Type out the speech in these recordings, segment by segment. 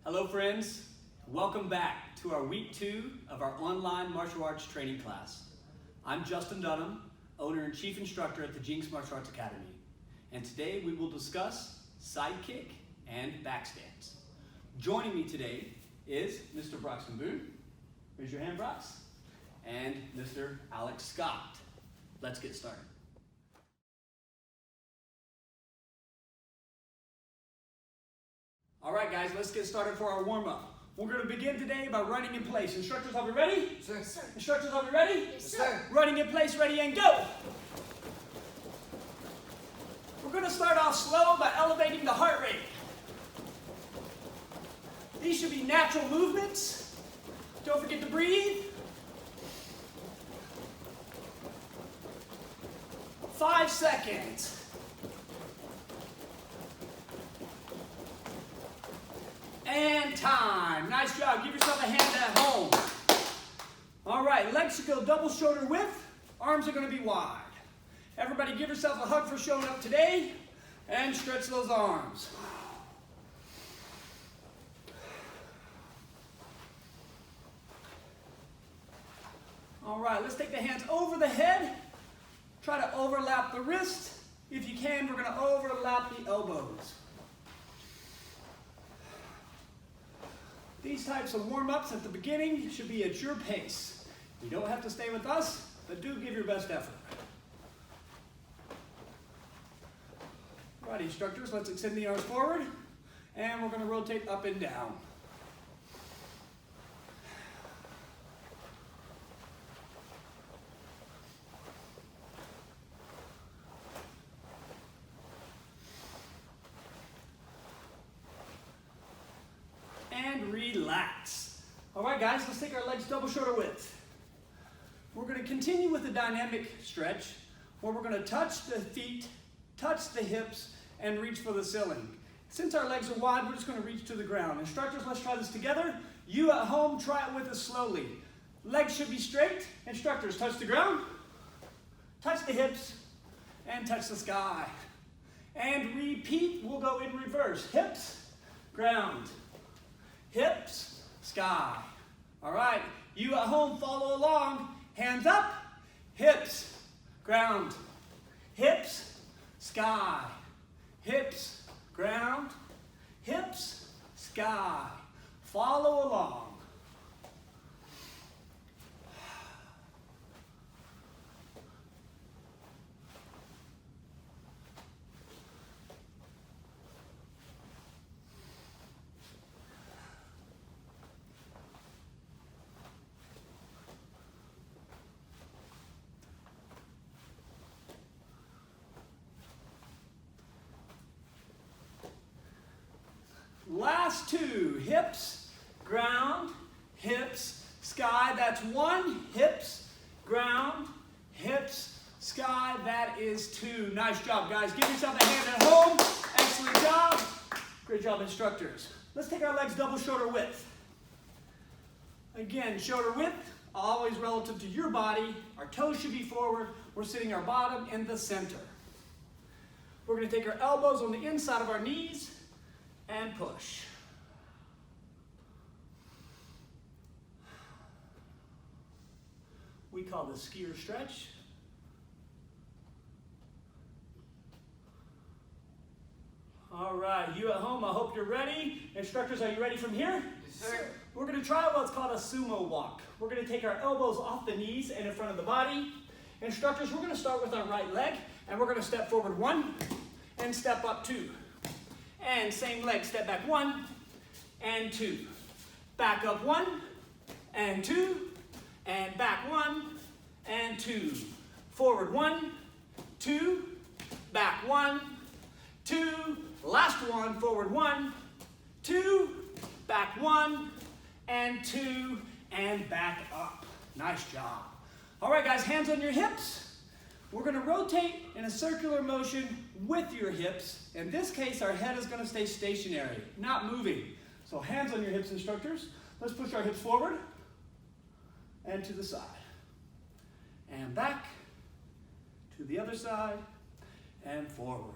Hello friends, welcome back to our week 2 of our online martial arts training class. I'm Justin Dunham, owner and chief instructor at the Jenks Martial Arts Academy. And today we will discuss side kick and back stance. Joining me today is Mr. Broxton Boone, raise your hand Brox, and Mr. Alex Scott. Let's get started. All right, guys, let's get started for our warm-up. We're going to begin today by running in place. Instructors, are we ready? Yes, sir. Instructors, are we ready? Yes, sir. Running in place, ready, and go. We're going to start off slow by elevating the heart rate. These should be natural movements. Don't forget to breathe. 5 seconds. And time. Nice job. Give yourself a hand at home. All right, legs should go double shoulder width. Arms are going to be wide. Everybody give yourself a hug for showing up today and stretch those arms. All right, let's take the hands over the head. Try to overlap the wrist. If you can, we're going to overlap the elbows. These types of warm-ups at the beginning should be at your pace. You don't have to stay with us, but do give your best effort. All right, instructors, let's extend the arms forward, and we're going to rotate up and down. And relax. All right, guys, let's take our legs double shoulder width. We're going to continue with the dynamic stretch where we're going to touch the feet, touch the hips, and reach for the ceiling. Since our legs are wide, we're just going to reach to the ground. Instructors, let's try this together. You at home, try it with us slowly. Legs should be straight. Instructors, touch the ground, touch the hips, and touch the sky. And repeat, we'll go in reverse. Hips, ground. Hips, sky. All right, you at home follow along. Hands up, hips, ground. Hips, sky. Hips, ground. Hips, sky. Follow along. Last 2, hips, ground, hips, sky. That's 1, hips, ground, hips, sky. That is 2. Nice job, guys. Give yourself a hand at home. Excellent job. Great job, instructors. Let's take our legs double shoulder width. Again, shoulder width, always relative to your body. Our toes should be forward. We're sitting our bottom in the center. We're going to take our elbows on the inside of our knees and push. We call this skier stretch. All right, you at home, I hope you're ready. Instructors, are you ready from here? Yes, sir. We're going to try what's called a sumo walk. We're going to take our elbows off the knees and in front of the body. Instructors, we're going to start with our right leg, and we're going to step forward 1 and step up 2. And same leg, step back 1 and 2. Back up 1 and 2. And back 1 and 2. Forward 1, 2. Back 1, 2. Last one, forward 1, 2. Back 1 and 2. And back up. Nice job. All right, guys, hands on your hips. We're going to rotate in a circular motion with your hips. In this case, our head is going to stay stationary, not moving. So hands on your hips, instructors. Let's push our hips forward and to the side. And back to the other side and forward.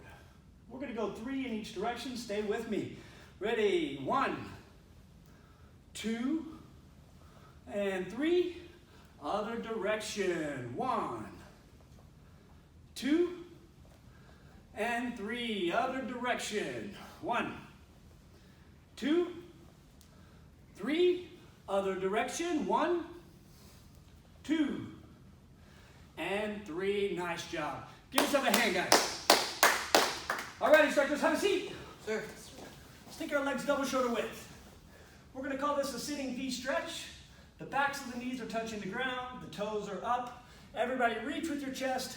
We're going to go 3 in each direction. Stay with me. Ready? 1, 2, and 3. Other direction. 1, 2, and 3. Other direction. 1, 2, 3. Other direction. 1, 2, and 3. Nice job. Give yourself a hand, guys. All right, instructors, have a seat. Sir. Let's take our legs double shoulder width. We're going to call this a sitting V stretch. The backs of the knees are touching the ground. The toes are up. Everybody reach with your chest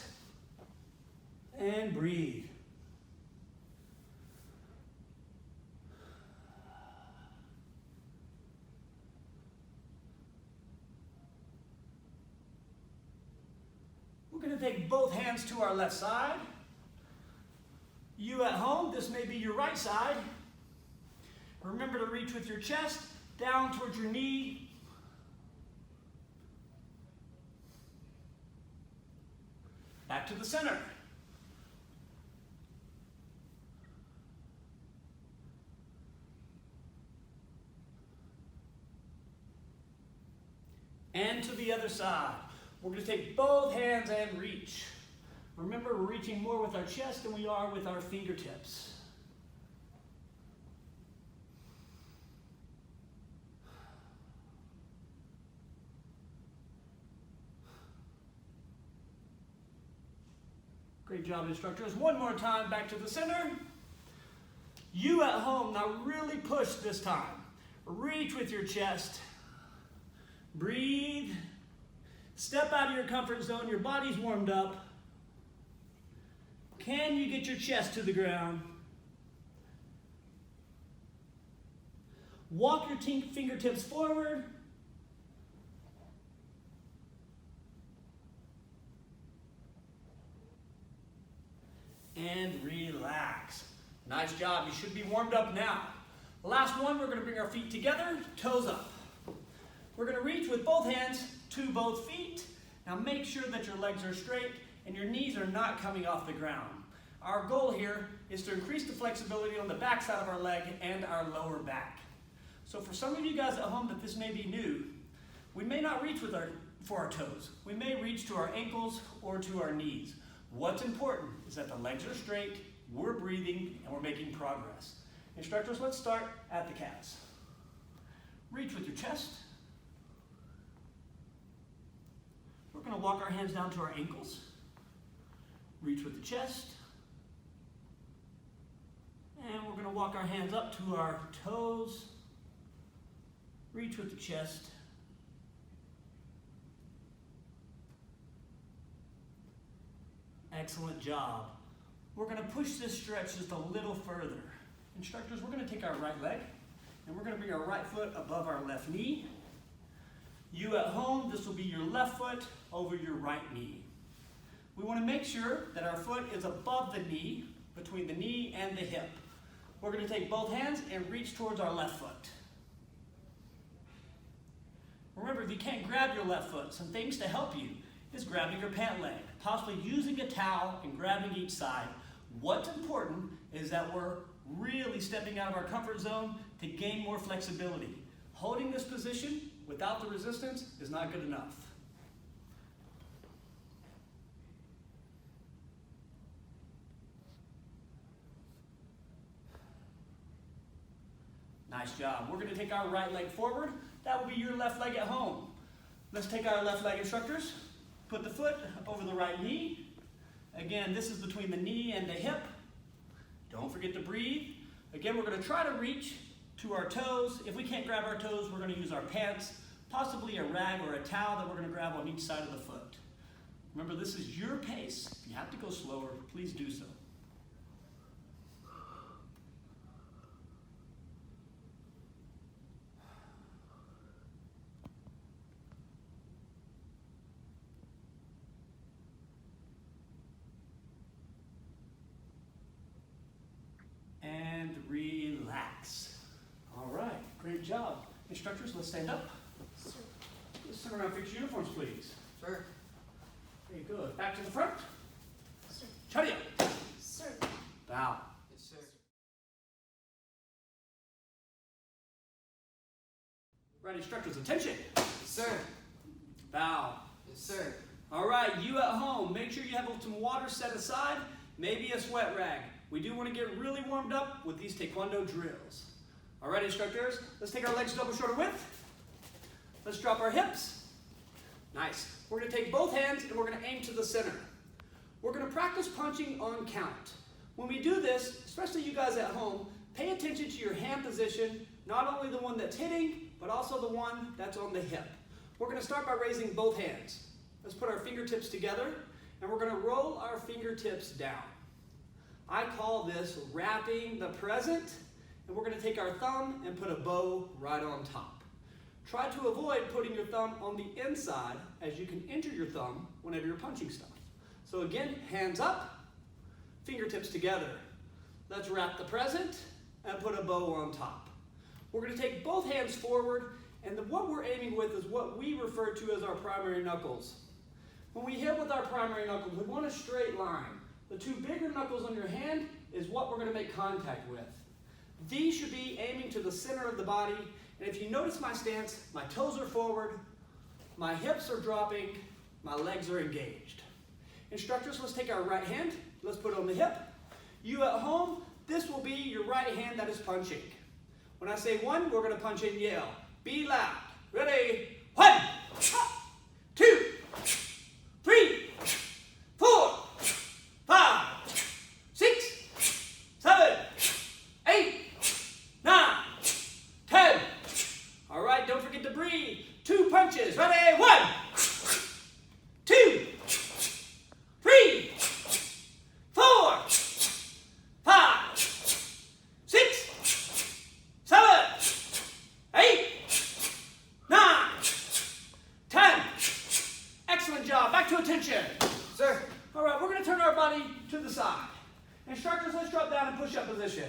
and breathe. We're going to take both hands to our left side. You at home, this may be your right side. Remember to reach with your chest down towards your knee. Back to the center. And to the other side. We're going to take both hands and reach. Remember, we're reaching more with our chest than we are with our fingertips. Great job, instructors. One more time, back to the center. You at home, now really push this time. Reach with your chest. Breathe. Step out of your comfort zone. Your body's warmed up. Can you get your chest to the ground? Walk your fingertips forward. And relax. Nice job. You should be warmed up now. Last one, we're going to bring our feet together, toes up. We're going to reach with both hands to both feet. Now make sure that your legs are straight and your knees are not coming off the ground. Our goal here is to increase the flexibility on the back side of our leg and our lower back. So for some of you guys at home that this may be new, we may not reach for our toes. We may reach to our ankles or to our knees. What's important is that the legs are straight, we're breathing, and we're making progress. Instructors, let's start at the calves. Reach with your chest. We're going to walk our hands down to our ankles. Reach with the chest. And we're going to walk our hands up to our toes. Reach with the chest. Excellent job. We're going to push this stretch just a little further. Instructors, we're going to take our right leg and we're going to bring our right foot above our left knee. You at home, this will be your left foot over your right knee. We want to make sure that our foot is above the knee, between the knee and the hip. We're going to take both hands and reach towards our left foot. Remember, if you can't grab your left foot, some things to help you is grabbing your pant leg, possibly using a towel and grabbing each side. What's important is that we're really stepping out of our comfort zone to gain more flexibility. Holding this position without the resistance is not good enough. Nice job. We're going to take our right leg forward. That will be your left leg at home. Let's take our left leg, instructors. Put the foot over the right knee. Again, this is between the knee and the hip. Don't forget to breathe. Again, we're going to try to reach to our toes. If we can't grab our toes, we're going to use our pants, possibly a rag or a towel that we're going to grab on each side of the foot. Remember, this is your pace. If you have to go slower, please do so. And relax. All right, great job. Instructors, let's stand up. Sir. Let's turn around, fix your uniforms, please. Sir. Very good. Back to the front. Sir. Charya. Sir. Bow. Yes, sir. right, instructors, attention. Sir. Bow. Yes, sir. All right, you at home, make sure you have some water set aside, maybe a sweat rag. We do want to get really warmed up with these taekwondo drills. All right, instructors, let's take our legs double shoulder width. Let's drop our hips. Nice. We're going to take both hands and we're going to aim to the center. We're going to practice punching on count. When we do this, especially you guys at home, pay attention to your hand position, not only the one that's hitting, but also the one that's on the hip. We're going to start by raising both hands. Let's put our fingertips together, and we're going to roll our fingertips down. I call this wrapping the present, and we're going to take our thumb and put a bow right on top. Try to avoid putting your thumb on the inside, as you can injure your thumb whenever you're punching stuff. So again, hands up, fingertips together. Let's wrap the present and put a bow on top. We're going to take both hands forward, and what we're aiming with is what we refer to as our primary knuckles. When we hit with our primary knuckles, we want a straight line. The two bigger knuckles on your hand is what we're going to make contact with. These should be aiming to the center of the body, and if you notice my stance, my toes are forward, my hips are dropping, my legs are engaged. Instructors, let's take our right hand, let's put it on the hip. You at home, this will be your right hand that is punching. When I say one, we're going to punch and yell. Be loud. Ready? 1, 2, 3, 4, 5, 6, 7, 8, 9, 10. All right, don't forget to breathe. 2 punches. Ready? 1, 2, 3, 4, 5, 6, 7, 8, 9, 10. Excellent job. Back to attention. Sir. All right, we're going to turn our body to the side. Instructors, let's drop down in push-up position.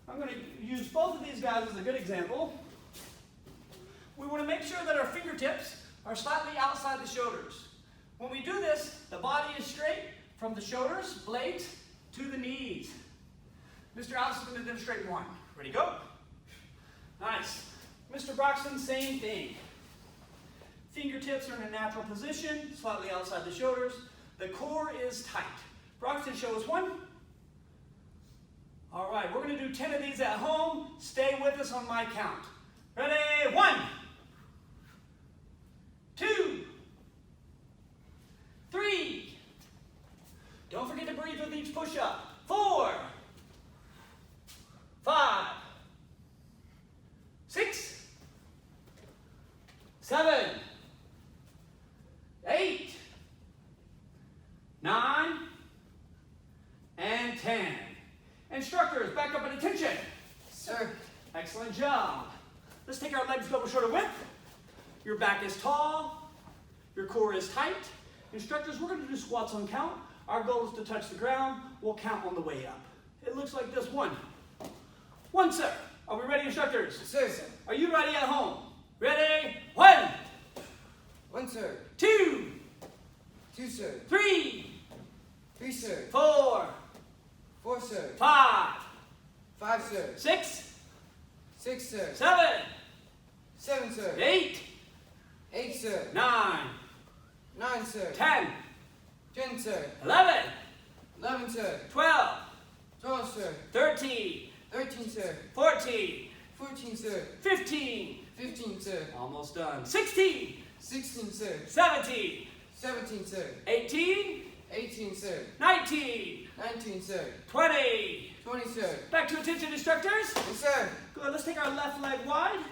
I'm going to use both of these guys as a good example. We want to make sure that our fingertips are slightly outside the shoulders. When we do this, the body is straight from the shoulders, blades, to the knees. Mr. Alice is going to demonstrate one. Ready, go. Nice. Mr. Broxton, same thing. Fingertips are in a natural position, slightly outside the shoulders. The core is tight. Broxton, show us one. All right, we're going to do 10 of these at home. Stay with us on my count. Ready? 1, 2, 3. Don't forget to breathe with each push-up. 4, 5, 6, 7, 8, 9, and 10. Instructors, back up at attention. Sir. Excellent job. Let's take our legs double shoulder width. Your back is tall. Your core is tight. Instructors, we're going to do squats on count. Our goal is to touch the ground. We'll count on the way up. It looks like this. 1. 1, sir. Are we ready, instructors? Sir, sir. Are you ready at home? Ready? 1. 1, sir. 2. 2, sir. 3. 3, sir. 4. 4, sir. 5. 5, sir. 6. 6, sir. 7. 7, sir. 8. 8, sir. 9. 9, sir. 10. 10, sir. 11. 11, sir. 12. 12, sir. 13. 13, sir. 14. 14, sir. 15. 15, sir. Almost done. 16. 16, sir. 17. 17, sir. 18. 18, sir. 19. 19, sir. 20. 20, sir. Back to attention, instructors. Yes, sir. Good. Let's take our left leg wide.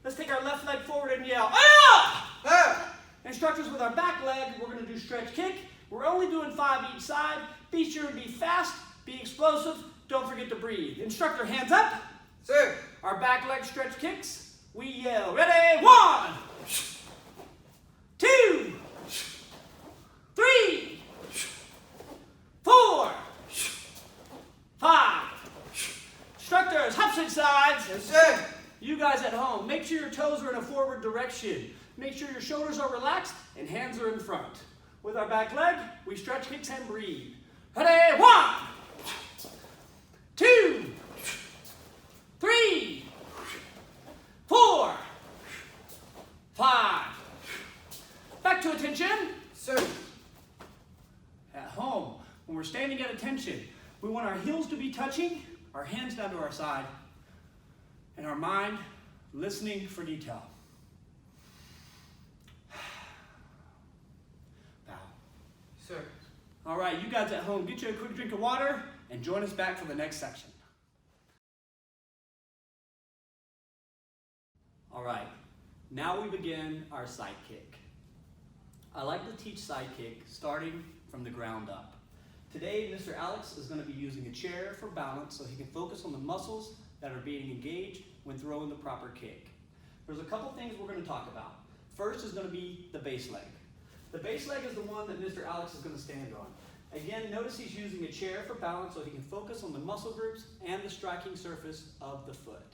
Let's take our left leg forward and yell, ah! Ah! Instructors, with our back leg, we're going to do stretch kick. We're only doing 5 each side. Be sure to be fast, be explosive. Don't forget to breathe. Instructor, hands up. Sir. Our back leg stretch kicks. We yell. Ready? 1, 2, 3, 4, 5. Instructors, opposite sides. Yes, sir. You guys at home, make sure your toes are in a forward direction. Make sure your shoulders are relaxed and hands are in front. With our back leg, we stretch, kicks, and breathe. Ready? 1, 2, 3, back to attention. Sir. At home, when we're standing at attention, we want our heels to be touching, our hands down to our side, and our mind listening for detail. Bow. Sir. All right, you guys at home, get you a quick drink of water and join us back for the next section. All right, now we begin our side kick. I like to teach side kick starting from the ground up. Today, Mr. Alex is going to be using a chair for balance so he can focus on the muscles that are being engaged when throwing the proper kick. There's a couple things we're going to talk about. First is going to be the base leg. The base leg is the one that Mr. Alex is going to stand on. Again, notice he's using a chair for balance so he can focus on the muscle groups and the striking surface of the foot.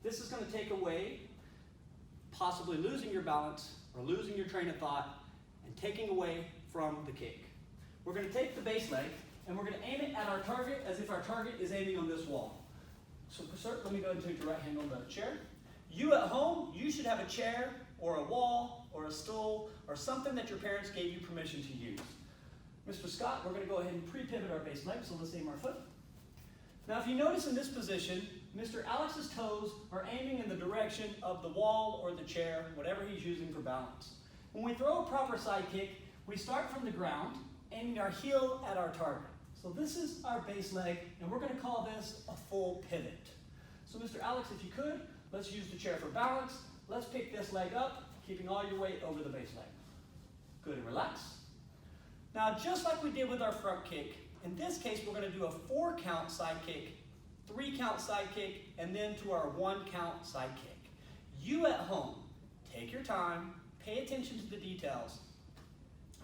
This is going to take away possibly losing your balance or losing your train of thought and taking away from the kick. We're going to take the base leg and we're going to aim it at our target as if our target is aiming on this wall. So, sir, let me go ahead and take your right hand on the chair. You at home, you should have a chair or a wall or a stool or something that your parents gave you permission to use. Mr. Scott, we're going to go ahead and pre-pivot our base leg, so let's aim our foot. Now, if you notice in this position, Mr. Alex's toes are aiming in the direction of the wall or the chair, whatever he's using for balance. When we throw a proper side kick, we start from the ground, aiming our heel at our target. So this is our base leg, and we're going to call this a full pivot. So Mr. Alex, if you could, let's use the chair for balance. Let's pick this leg up, keeping all your weight over the base leg. Good, and relax. Now, just like we did with our front kick, in this case, we're going to do a 4-count side kick, 3-count side kick, and then to our 1-count side kick. You at home, take your time, pay attention to the details.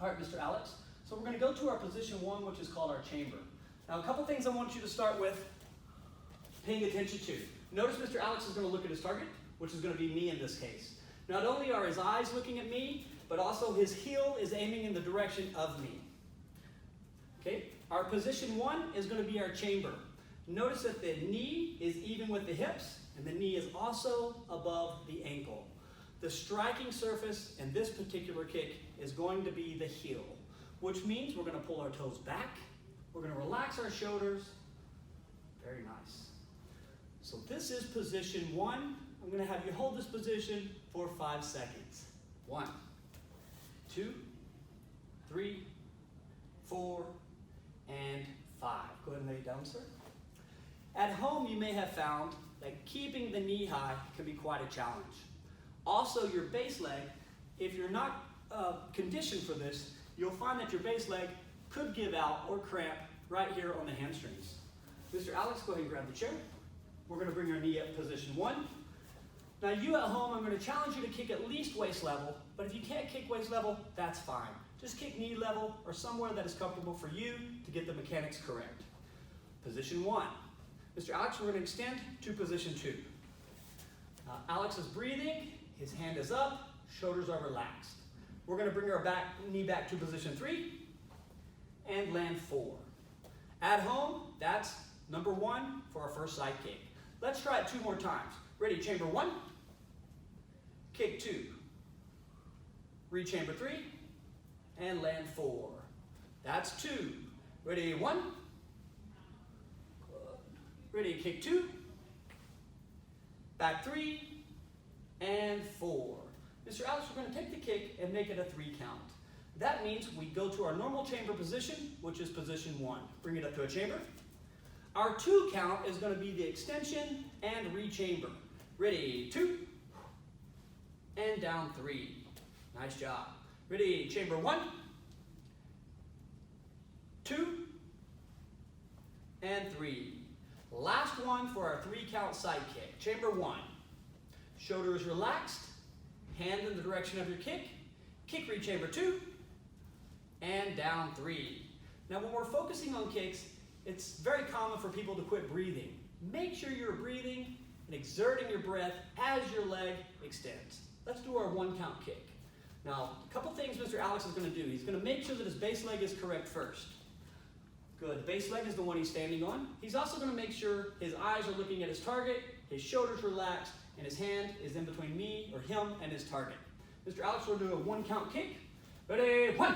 All right, Mr. Alex, so we're going to go to our position 1, which is called our chamber. Now, a couple things I want you to start with paying attention to. Notice Mr. Alex is going to look at his target, which is going to be me in this case. Not only are his eyes looking at me, but also his heel is aiming in the direction of me. Okay, our position 1 is going to be our chamber. Notice that the knee is even with the hips, and the knee is also above the ankle. The striking surface in this particular kick is going to be the heel, which means we're going to pull our toes back, we're going to relax our shoulders. Very nice. So this is position 1. I'm going to have you hold this position for 5 seconds. 1, 2, 3, 4, and 5. Go ahead and lay it down, sir. At home, you may have found that keeping the knee high can be quite a challenge. Also, your base leg, if you're not conditioned for this, you'll find that your base leg could give out or cramp right here on the hamstrings. Mr. Alex, go ahead and grab the chair. We're going to bring our knee up position 1. Now, you at home, I'm going to challenge you to kick at least waist level, but if you can't kick waist level, that's fine. Just kick knee level or somewhere that is comfortable for you to get the mechanics correct. Position 1. Mr. Alex, we're going to extend to position 2. Alex is breathing, his hand is up, shoulders are relaxed. We're going to bring our knee back to position 3 and land 4. At home, that's number 1 for our first side kick. Let's try it 2 more times. Ready, chamber 1, kick 2, re-chamber 3, and land 4. That's 2. Ready, 1, ready, kick 2, back 3, and 4. Mr. Alex, we're going to take the kick and make it a 3 count. That means we go to our normal chamber position, which is position 1. Bring it up to a chamber. Our 2 count is going to be the extension and re-chamber. Ready, 2, and down 3. Nice job. Ready, chamber 1, 2, and 3. Last one for our 3-count side kick. Chamber 1. Shoulders relaxed, hand in the direction of your kick, kick re-chamber 2, and down 3. Now when we're focusing on kicks, it's very common for people to quit breathing. Make sure you're breathing and exerting your breath as your leg extends. Let's do our 1-count kick. Now, a couple things Mr. Alex is going to do. He's going to make sure that his base leg is correct first. Good. The base leg is the one he's standing on. He's also going to make sure his eyes are looking at his target, his shoulders relaxed, and his hand is in between me or him and his target. Mr. Alex will do a 1-count kick, Ready? 1.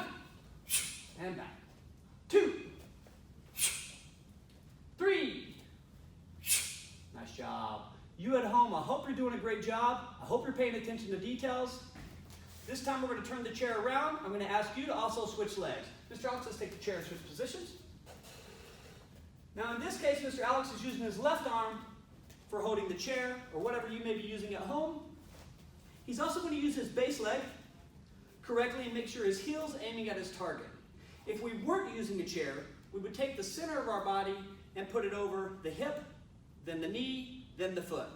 And back. 2. 3. Nice job. You at home, I hope you're doing a great job. I hope you're paying attention to details. This time we're going to turn the chair around. I'm going to ask you to also switch legs. Mr. Alex, let's take the chair and switch positions. Now in this case, Mr. Alex is using his left arm for holding the chair or whatever you may be using at home. He's also going to use his base leg correctly and make sure his heel's aiming at his target. If we weren't using a chair, we would take the center of our body and put it over the hip, then the knee, then the foot.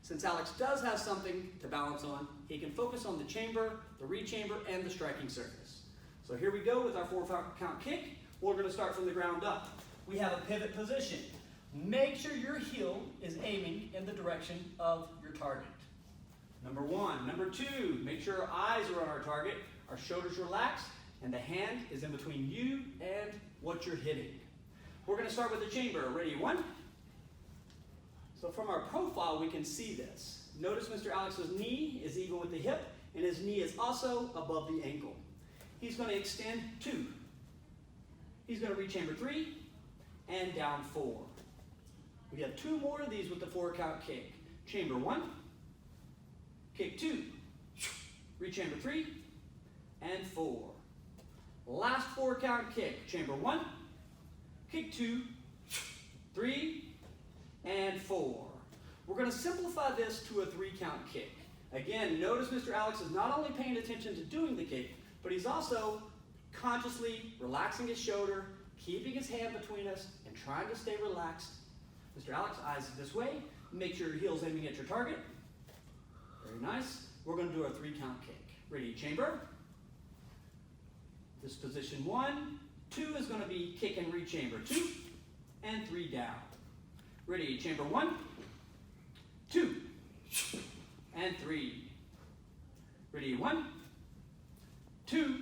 Since Alex does have something to balance on, he can focus on the chamber, the re-chamber, and the striking surface. So here we go with our 4-count kick. We're going to start from the ground up. We have a pivot position. Make sure your heel is aiming in the direction of your target. Number 1. Number 2, make sure our eyes are on our target, our shoulders relaxed, and the hand is in between you and what you're hitting. We're going to start with the chamber. Ready? 1. So from our profile, we can see this. Notice Mr. Alex's knee is even with the hip, and his knee is also above the ankle. He's going to extend 2. He's going to reach chamber 3, and down 4. We have 2 more of these with the 4-count kick. Chamber 1, kick 2, reach chamber 3, and 4. Last 4-count kick. Chamber 1, kick 2, 3, and 4. We're going to simplify this to a 3-count kick. Again, notice Mr. Alex is not only paying attention to doing the kick, but he's also consciously relaxing his shoulder, keeping his hand between us, and trying to stay relaxed. Mr. Alex, eyes this way. Make sure your heel's aiming at your target. Very nice. We're going to do our 3-count kick. Ready? Chamber. This position 1. 2 is going to be kick and re-chamber. 2 and 3 down. Ready? Chamber 1, 2, and 3. Ready? 1, 2,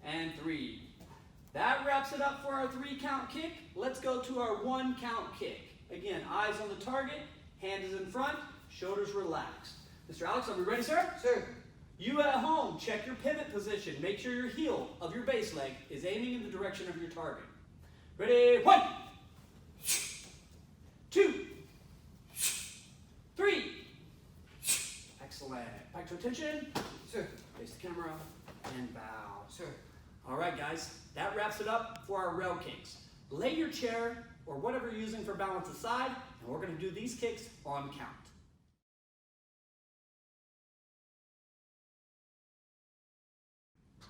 and 3. That wraps it up for our 3-count kick. Let's go to our 1-count kick. Again, eyes on the target, hand is in front, shoulders relaxed. Mr. Alex, are we ready, sir? Sir. You at home, check your pivot position. Make sure your heel of your base leg is aiming in the direction of your target. Ready? 1, 2, 3. Excellent. Back to attention. Sir. Face the camera and bow. Sir. All right, guys, that wraps it up for our rail kicks. Lay your chair or whatever you're using for balance aside, and we're going to do these kicks on count.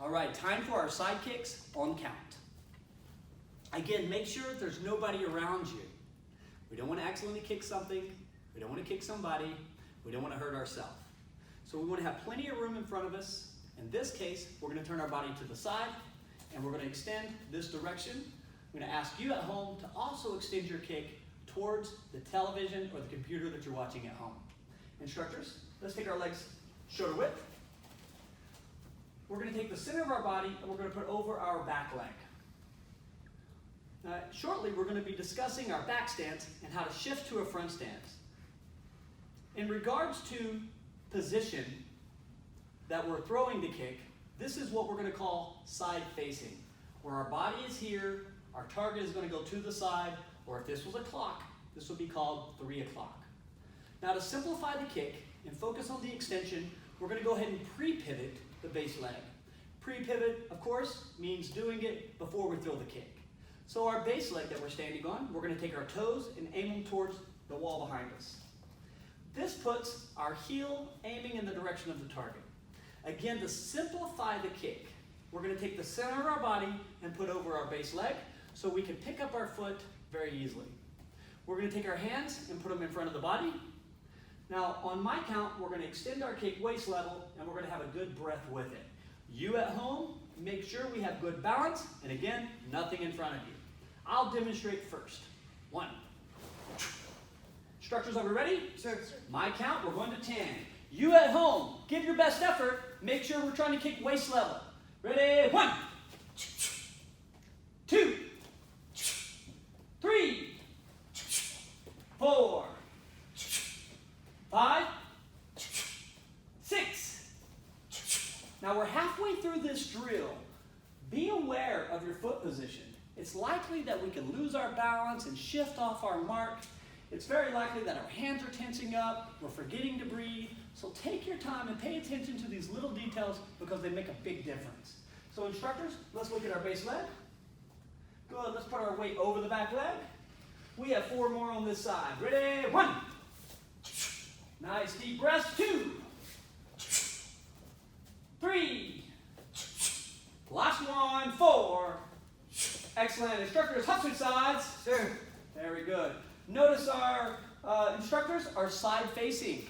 All right, time for our side kicks on count. Again, make sure there's nobody around you. We don't want to accidentally kick something. We don't want to kick somebody. We don't want to hurt ourselves. So we want to have plenty of room in front of us. In this case, we're going to turn our body to the side, and we're going to extend this direction. I'm going to ask you at home to also extend your kick towards the television or the computer that you're watching at home. Instructors, let's take our legs shoulder width. We're going to take the center of our body, and we're going to put over our back leg. Shortly, we're going to be discussing our back stance and how to shift to a front stance. In regards to position that we're throwing the kick, this is what we're going to call side facing, where our body is here, our target is going to go to the side, or if this was a clock, this would be called 3 o'clock. Now to simplify the kick and focus on the extension, we're going to go ahead and pre-pivot the base leg. Pre-pivot, of course, means doing it before we throw the kick. So our base leg that we're standing on, we're going to take our toes and aim them towards the wall behind us. This puts our heel aiming in the direction of the target. Again, to simplify the kick, we're going to take the center of our body and put over our base leg so we can pick up our foot very easily. We're going to take our hands and put them in front of the body. Now, on my count, we're going to extend our kick waist level, and we're going to have a good breath with it. You at home, make sure we have good balance, and again, nothing in front of you. I'll demonstrate first. 1. Instructors, are we ready? Sir. My count, we're going to 10. You at home, give your best effort. Make sure we're trying to kick waist level. Ready? 1, 2, 3, 4, 5, 6. Now we're halfway through this this drill, be aware of your foot position. It's likely that we can lose our balance and shift off our mark. It's very likely that our hands are tensing up, we're forgetting to breathe. So take your time and pay attention to these little details because they make a big difference. So instructors, let's look at our base leg. Good, let's put our weight over the back leg. We have 4 more on this side. Ready? 1. Nice deep breaths. 2. 3. Last one. 4. Excellent. Instructors, hop to sides. Sir. Very good. Notice our instructors are side facing.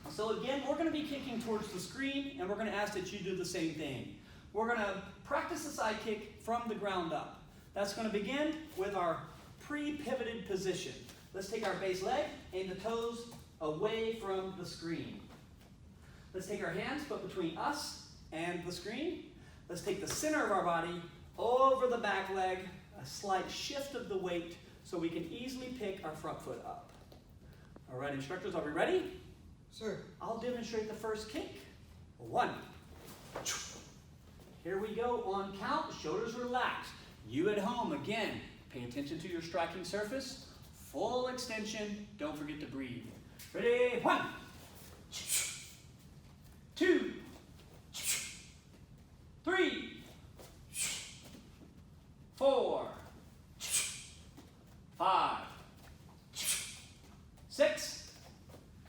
So again, we're going to be kicking towards the screen, and we're going to ask that you do the same thing. We're going to practice the side kick from the ground up. That's going to begin with our pre-pivoted position. Let's take our base leg, aim the toes away from the screen. Let's take our hands, put between us and the screen. Let's take the center of our body over the back leg, a slight shift of the weight so we can easily pick our front foot up. All right, instructors, are we ready? Sir. I'll demonstrate the first kick. 1. Here we go on count, shoulders relaxed. You at home, again, pay attention to your striking surface. Full extension, don't forget to breathe. Ready? 1. 2. 3. 4. 5. 6.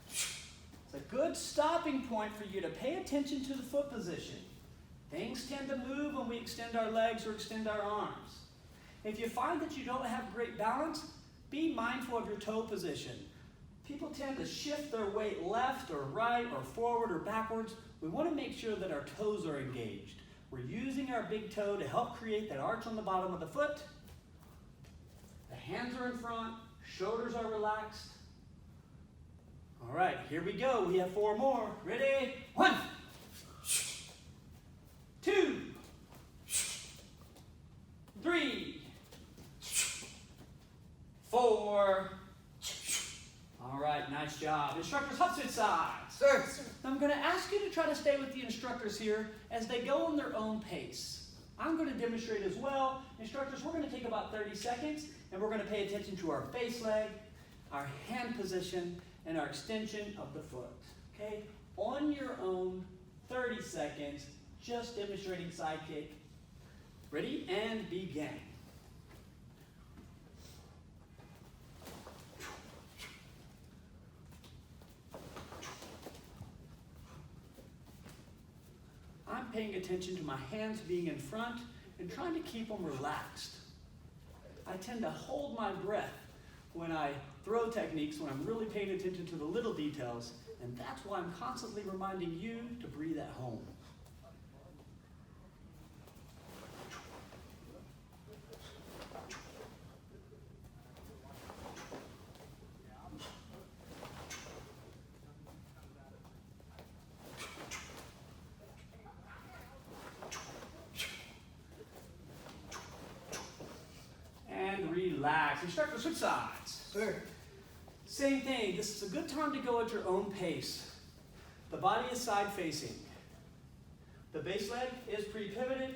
It's a good stopping point for you to pay attention to the foot position. Things tend to move when we extend our legs or extend our arms. If you find that you don't have great balance, be mindful of your toe position. People tend to shift their weight left or right or forward or backwards. We want to make sure that our toes are engaged. We're using our big toe to help create that arch on the bottom of the foot. The hands are in front, shoulders are relaxed. All right, here we go. We have 4 more. Ready? 1. 2. 3. 4. All right, nice job. Instructors, hop to sides. Sir. I'm going to ask you to try to stay with the instructors here as they go on their own pace. I'm going to demonstrate as well. Instructors, we're going to take about 30 seconds, and we're going to pay attention to our base leg, our hand position, and our extension of the foot. Okay? On your own, 30 seconds, just demonstrating side kick. Ready? And begin. I'm paying attention to my hands being in front and trying to keep them relaxed. I tend to hold my breath when I throw techniques, when I'm really paying attention to the little details, and that's why I'm constantly reminding you to breathe at home. Relax. Instructor, switch sides. Sir. Same thing. This is a good time to go at your own pace. The body is side facing. The base leg is pre-pivoted.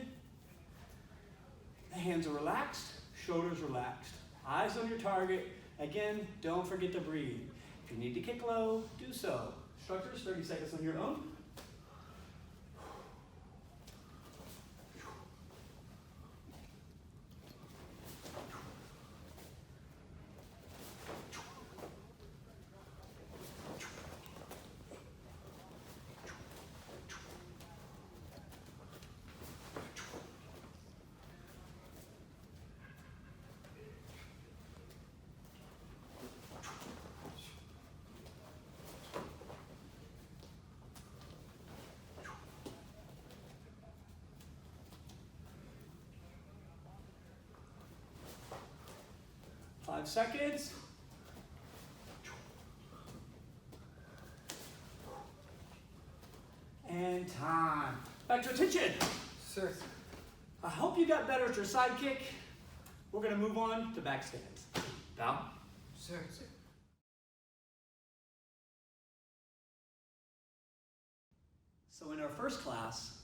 The hands are relaxed, shoulders relaxed. Eyes on your target. Again, don't forget to breathe. If you need to kick low, do so. Instructors, 30 seconds on your own. Five seconds. And time. Back to attention. Sir. I hope you got better at your side kick. We're going to move on to back stands. Bow. Sir. So in our first class,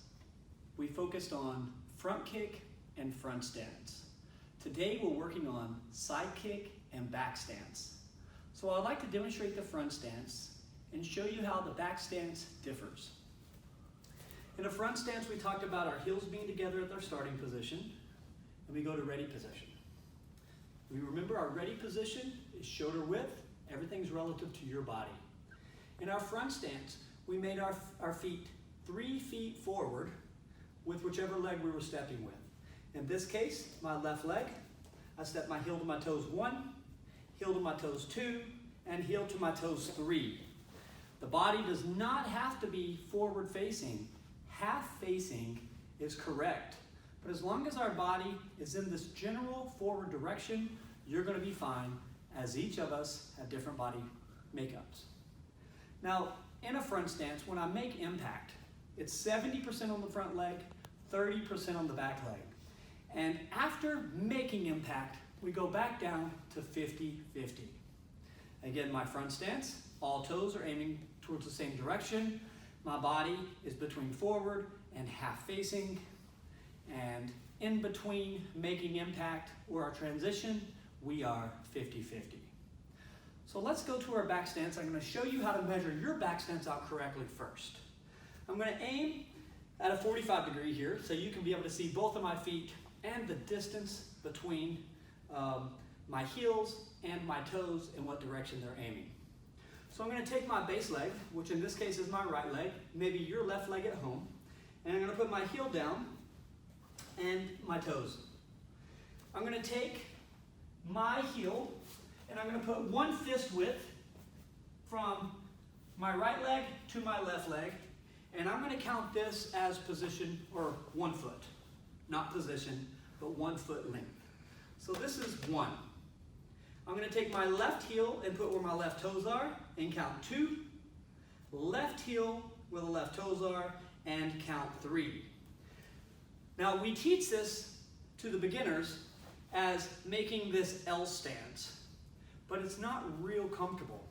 we focused on front kick and front stance. Today we're working on side kick and back stance. So I'd like to demonstrate the front stance and show you how the back stance differs. In a front stance, we talked about our heels being together at their starting position, and we go to ready position. We remember our ready position is shoulder width, everything's relative to your body. In our front stance, we made our feet 3 feet forward with whichever leg we were stepping with. In this case, my left leg, I step my heel to my toes 1, heel to my toes 2, and heel to my toes 3. The body does not have to be forward facing. Half facing is correct. But as long as our body is in this general forward direction, you're going to be fine, as each of us have different body makeups. Now, in a front stance, when I make impact, it's 70% on the front leg, 30% on the back leg. And after making impact, we go back down to 50-50. Again, my front stance, all toes are aiming towards the same direction. My body is between forward and half facing. And in between making impact or our transition, we are 50-50. So let's go to our back stance. I'm going to show you how to measure your back stance out correctly first. I'm going to aim at a 45-degree here, so you can be able to see both of my feet and the distance between my heels and my toes and what direction they're aiming. So I'm going to take my base leg, which in this case is my right leg, maybe your left leg at home, and I'm going to put my heel down and my toes. I'm going to take my heel and I'm going to put one fist width from my right leg to my left leg, and I'm going to count this as position, or 1 foot. Not position, but 1 foot length. So this is 1. I'm going to take my left heel and put where my left toes are and count 2. Left heel where the left toes are and count 3. Now we teach this to the beginners as making this L stance, but it's not real comfortable.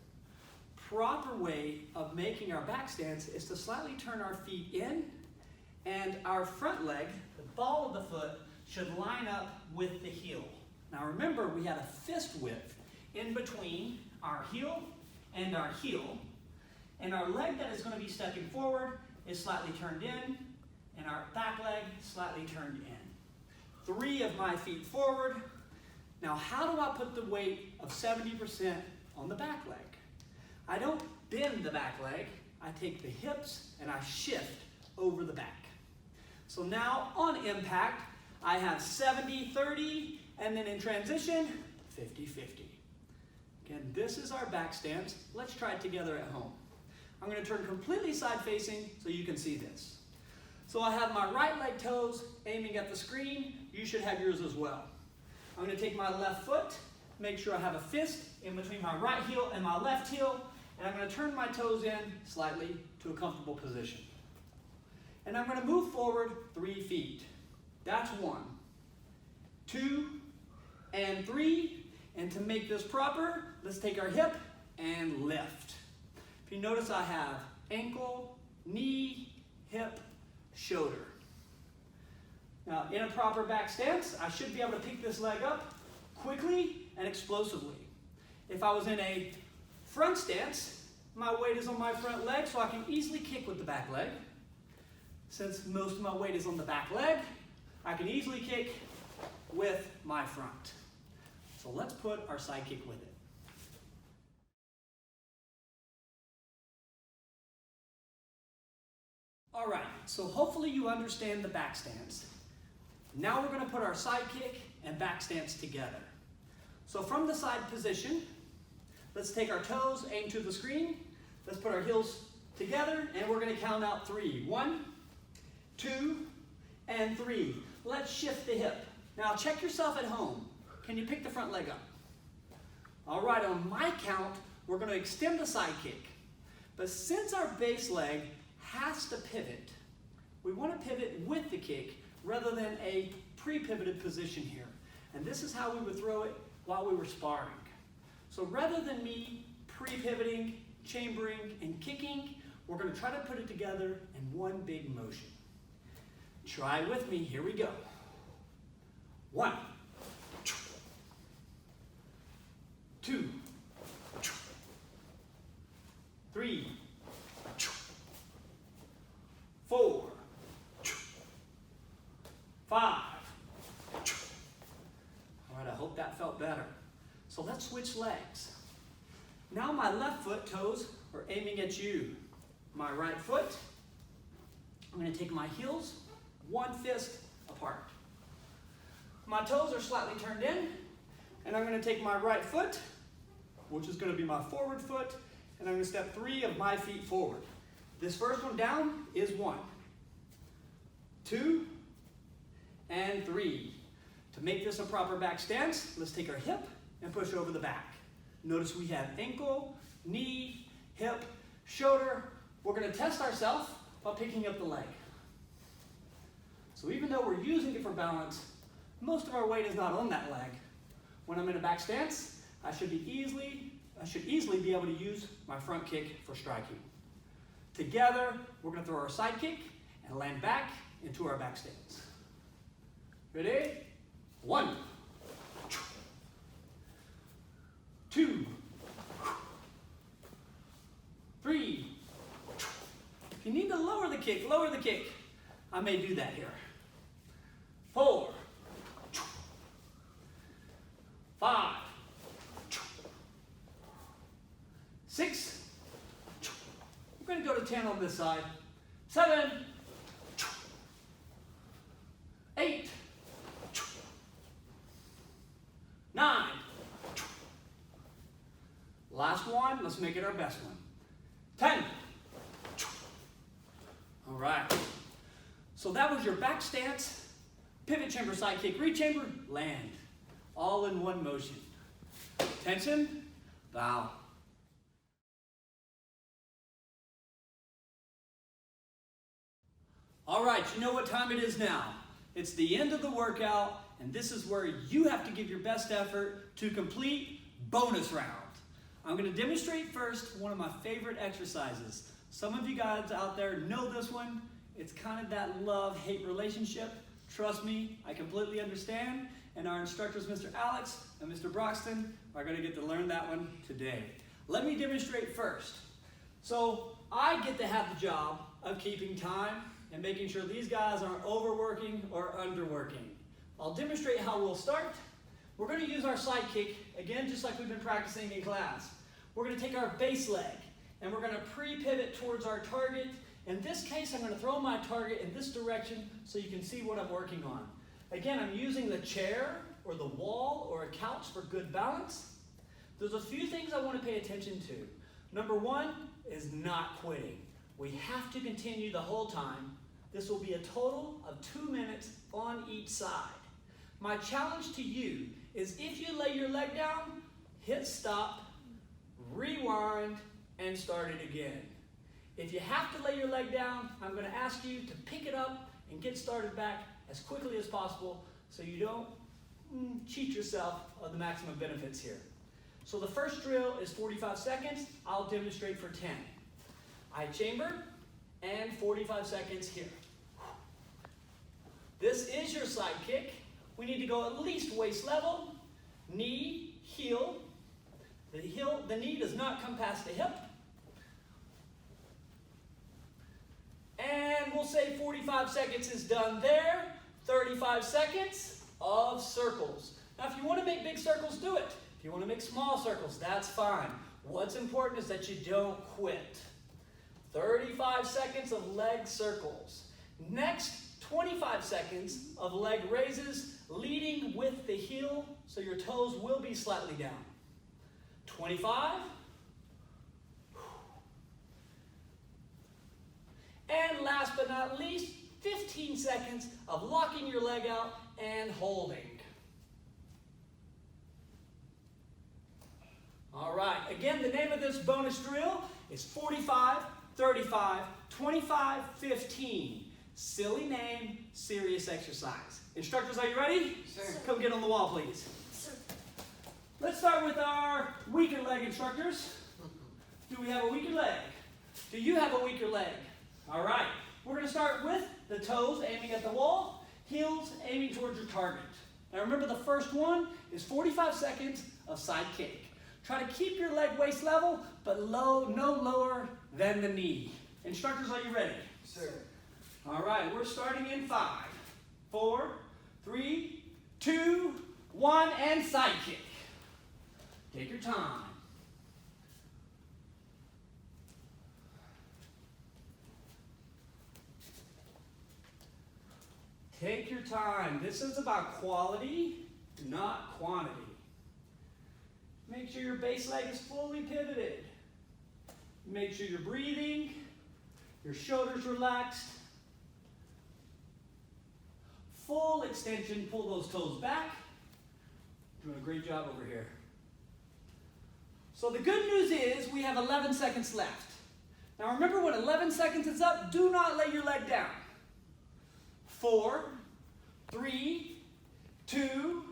Proper way of making our back stance is to slightly turn our feet in, and our front leg, the ball of the foot, should line up with the heel. Now remember, we had a fist width in between our heel, and our leg that is going to be stepping forward is slightly turned in, and our back leg slightly turned in. 3 of my feet forward. Now how do I put the weight of 70% on the back leg? I don't bend the back leg, I take the hips and I shift over the back. So now on impact, I have 70-30, and then in transition, 50-50. Again, this is our back stance. Let's try it together at home. I'm going to turn completely side facing so you can see this. So I have my right leg toes aiming at the screen. You should have yours as well. I'm going to take my left foot, make sure I have a fist in between my right heel and my left heel, and I'm going to turn my toes in slightly to a comfortable position. And I'm going to move forward 3 feet. That's 1, 2, and 3. And to make this proper, let's take our hip and lift. If you notice, I have ankle, knee, hip, shoulder. Now, in a proper back stance, I should be able to pick this leg up quickly and explosively. If I was in a front stance, my weight is on my front leg, so I can easily kick with the back leg. Since most of my weight is on the back leg, I can easily kick with my front. So let's put our side kick with it. All right, so hopefully you understand the back stance. Now we're going to put our side kick and back stance together. So from the side position, let's take our toes, aim to the screen. Let's put our heels together, and we're going to count out 3. 1, 2, and 3. Let's shift the hip. Now check yourself at home. Can you pick the front leg up? All right, on my count, we're going to extend the side kick. But since our base leg has to pivot, we want to pivot with the kick rather than a pre-pivoted position here. And this is how we would throw it while we were sparring. So rather than me pre-pivoting, chambering, and kicking, we're going to try to put it together in one big motion. Try with me. Here we go. 1, 2, 3, 4, 5. All right, I hope that felt better. So let's switch legs. Now my left foot toes are aiming at you. My right foot, I'm going to take my heels one fist apart. My toes are slightly turned in, and I'm going to take my right foot, which is going to be my forward foot, and I'm going to step 3 of my feet forward. This first one down is 1, 2, and 3. To make this a proper back stance, let's take our hip and push over the back. Notice we have ankle, knee, hip, shoulder. We're going to test ourselves by picking up the leg. So even though we're using it for balance, most of our weight is not on that leg. When I'm in a back stance, I should easily be able to use my front kick for striking. Together, we're going to throw our side kick and land back into our back stance. Ready? 1, 2, 3. If you need to lower the kick, lower the kick. I may do that here. 4, 5, 6. We're going to go to 10 on this side. 7, 8, 9. Last one, let's make it our best one. 10. All right. So that was your back stance, pivot chamber, side kick, rechamber, land. All in one motion. Tension, bow. All right, you know what time it is now. It's the end of the workout, and this is where you have to give your best effort to complete bonus round. I'm going to demonstrate first one of my favorite exercises. Some of you guys out there know this one. It's kind of that love-hate relationship. Trust me, I completely understand. And our instructors, Mr. Alex and Mr. Broxton, are going to get to learn that one today. Let me demonstrate first. So I get to have the job of keeping time and making sure these guys aren't overworking or underworking. I'll demonstrate how we'll start. We're going to use our side kick, again, just like we've been practicing in class. We're going to take our base leg, and we're going to pre-pivot towards our target. In this case, I'm going to throw my target in this direction so you can see what I'm working on. Again, I'm using the chair or the wall or a couch for good balance. There's a few things I want to pay attention to. Number 1 is not quitting. We have to continue the whole time. This will be a total of 2 minutes on each side. My challenge to you is if you lay your leg down, hit stop, rewind, and start it again. If you have to lay your leg down, I'm going to ask you to pick it up and get started back as quickly as possible so you don't cheat yourself of the maximum benefits here. So the first drill is 45 seconds. I'll demonstrate for 10. I chamber and 45 seconds here. This is your side kick. We need to go at least waist level, knee, heel. The knee does not come past the hip. And we'll say 45 seconds is done there. 35 seconds of circles. Now, if you want to make big circles, do it. If you want to make small circles, that's fine. What's important is that you don't quit. 35 seconds of leg circles. Next, 25 seconds of leg raises, leading with the heel, so your toes will be slightly down. 25. And last but not least, 15 seconds of locking your leg out and holding. All right, again, the name of this bonus drill is 45, 35, 25, 15. Silly name, serious exercise. Instructors, are you ready? Sir. Come get on the wall, please. Sir. Let's start with our weaker leg, instructors. Do we have a weaker leg? Do you have a weaker leg? All right, we're going to start with the toes aiming at the wall, heels aiming towards your target. Now remember, the first one is 45 seconds of side kick. Try to keep your leg waist level, but no lower than the knee. Instructors, are you ready? Sir. All right, we're starting in 5, 4, 3, 2, 1, and side kick. Take your time. Take your time. This is about quality, not quantity. Make sure your base leg is fully pivoted. Make sure you're breathing, your shoulders relaxed. Full extension, pull those toes back. Doing a great job over here. So the good news is we have 11 seconds left. Now remember, when 11 seconds is up, do not lay your leg down. 4, 3, 2,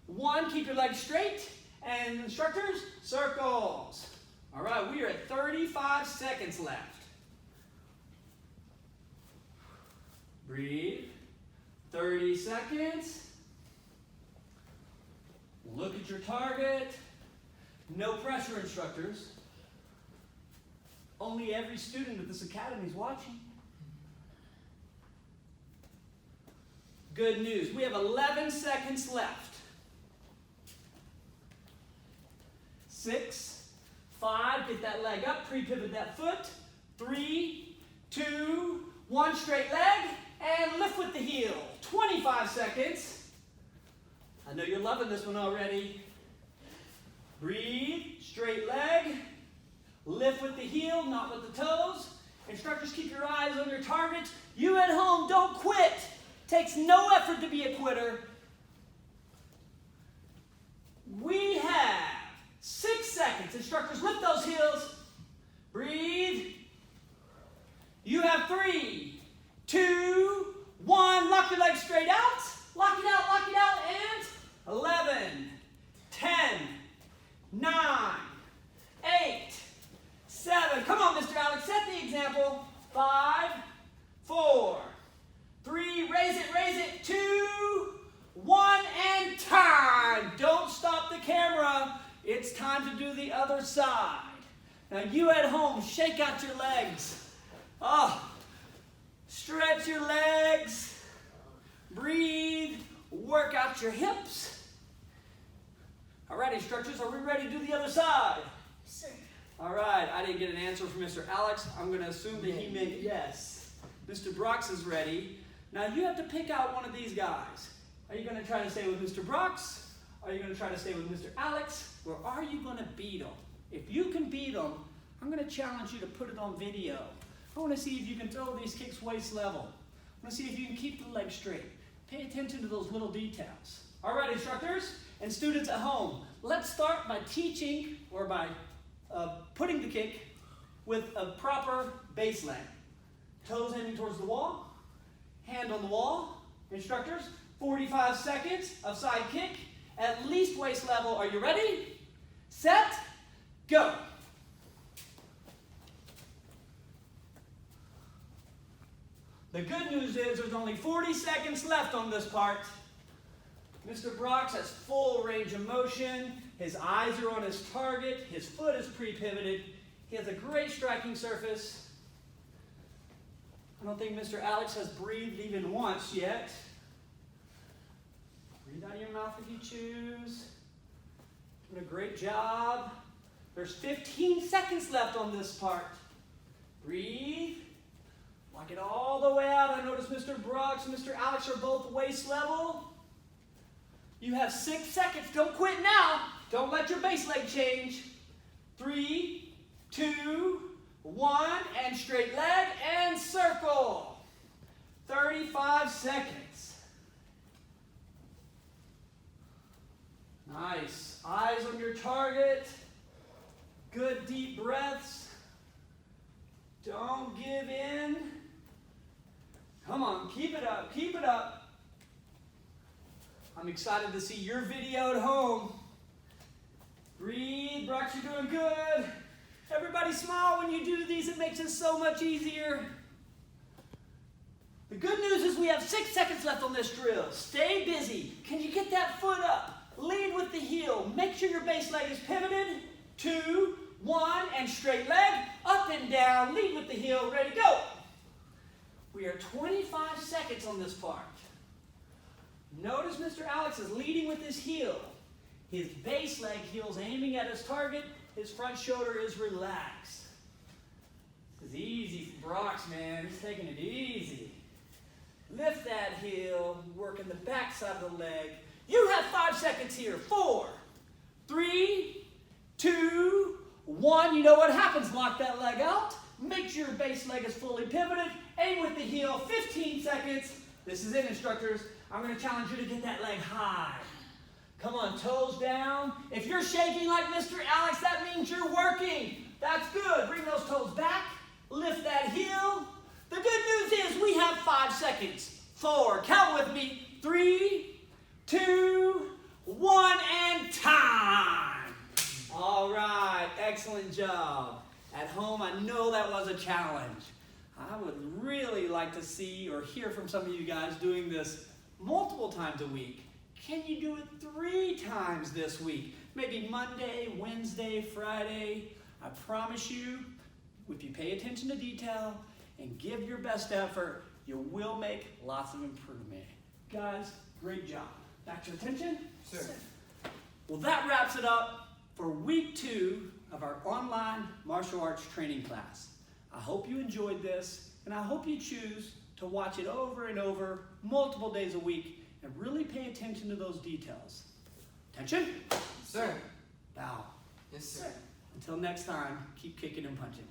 1. Keep your legs straight. And instructors, circles. All right, we are at 35 seconds left. Breathe. 30 seconds. Look at your target. No pressure, instructors. Only every student at this academy is watching. Good news. We have 11 seconds left. 6, 5, get that leg up, pre-pivot that foot. 3, 2, 1, straight leg, and lift with the heel. 25 seconds. I know you're loving this one already. Breathe, straight leg, lift with the heel, not with the toes. Instructors, keep your eyes on your target. You at home, don't quit. Takes no effort to be a quitter. We have 6 seconds. Instructors, lift those heels. Breathe. You have 3, 2, 1. Lock your legs straight out. Lock it out, and 11, 10, 9, 8, 7. Come on, Mr. Alex, set the example. 5, 4, 3, raise it, 2, 1, and time. Don't stop the camera. It's time to do the other side. Now you at home, shake out your legs. Oh, stretch your legs. Breathe. Work out your hips. All right, instructors, are we ready to do the other side? Sir. All right, I didn't get an answer from Mr. Alex. I'm going to assume that he meant yes. Mr. Brox is ready. Now you have to pick out one of these guys. Are you going to try to stay with Mr. Brox? Are you going to try to stay with Mr. Alex? Or are you going to beat him? If you can beat him, I'm going to challenge you to put it on video. I want to see if you can throw these kicks waist level. I want to see if you can keep the leg straight. Pay attention to those little details. All right, instructors and students at home, let's start by teaching or by putting the kick with a proper base leg. Toes aiming towards the wall, hand on the wall. Instructors, 45 seconds of side kick, at least waist level. Are you ready? Set, go. The good news is there's only 40 seconds left on this part. Mr. Brox has full range of motion. His eyes are on his target. His foot is pre-pivoted. He has a great striking surface. I don't think Mr. Alex has breathed even once yet. Breathe out of your mouth if you choose. Doing a great job. There's 15 seconds left on this part. Breathe. Lock it all the way out. I notice Mr. Brox and Mr. Alex are both waist level. You have 6 seconds. Don't quit now. Don't let your base leg change. 3, 2, 1, and straight leg and circle. 35 seconds. Nice. Eyes on your target. Good deep breaths. Don't give in. Come on, keep it up, keep it up. I'm excited to see your video at home. Breathe, Brox, you're doing good. Everybody smile when you do these, it makes it so much easier. The good news is we have 6 seconds left on this drill. Stay busy. Can you get that foot up? Lead with the heel. Make sure your base leg is pivoted. 2, 1, and straight leg. Up and down. Lead with the heel. Ready, go. We are 25 seconds on this part. Notice Mr. Alex is leading with his heel. His base leg heel's aiming at his target. His front shoulder is relaxed. This is easy for Brox, man. He's taking it easy. Lift that heel, working the back side of the leg. You have 5 seconds here. 4, 3, 2, 1. You know what happens. Lock that leg out. Make sure your base leg is fully pivoted. Aim with the heel. 15 seconds. This is it, instructors. I'm going to challenge you to get that leg high. Come on, toes down. If you're shaking like Mr. Alex, that means you're working. That's good. Bring those toes back. Lift that heel. The good news is we have 5 seconds. 4, count with me. 3, 2, 1, and time. All right, excellent job. At home, I know that was a challenge. I would really like to see or hear from some of you guys doing this multiple times a week. Can you do it 3 times this week? Maybe Monday, Wednesday, Friday. I promise you, if you pay attention to detail and give your best effort, you will make lots of improvement. Guys, great job. Back to attention? Sir. Well, that wraps it up for week 2 of our online martial arts training class. I hope you enjoyed this, and I hope you choose to watch it over and over, multiple days a week, and really pay attention to those details. Attention? Sir. Bow. Yes, sir. Until next time, keep kicking and punching.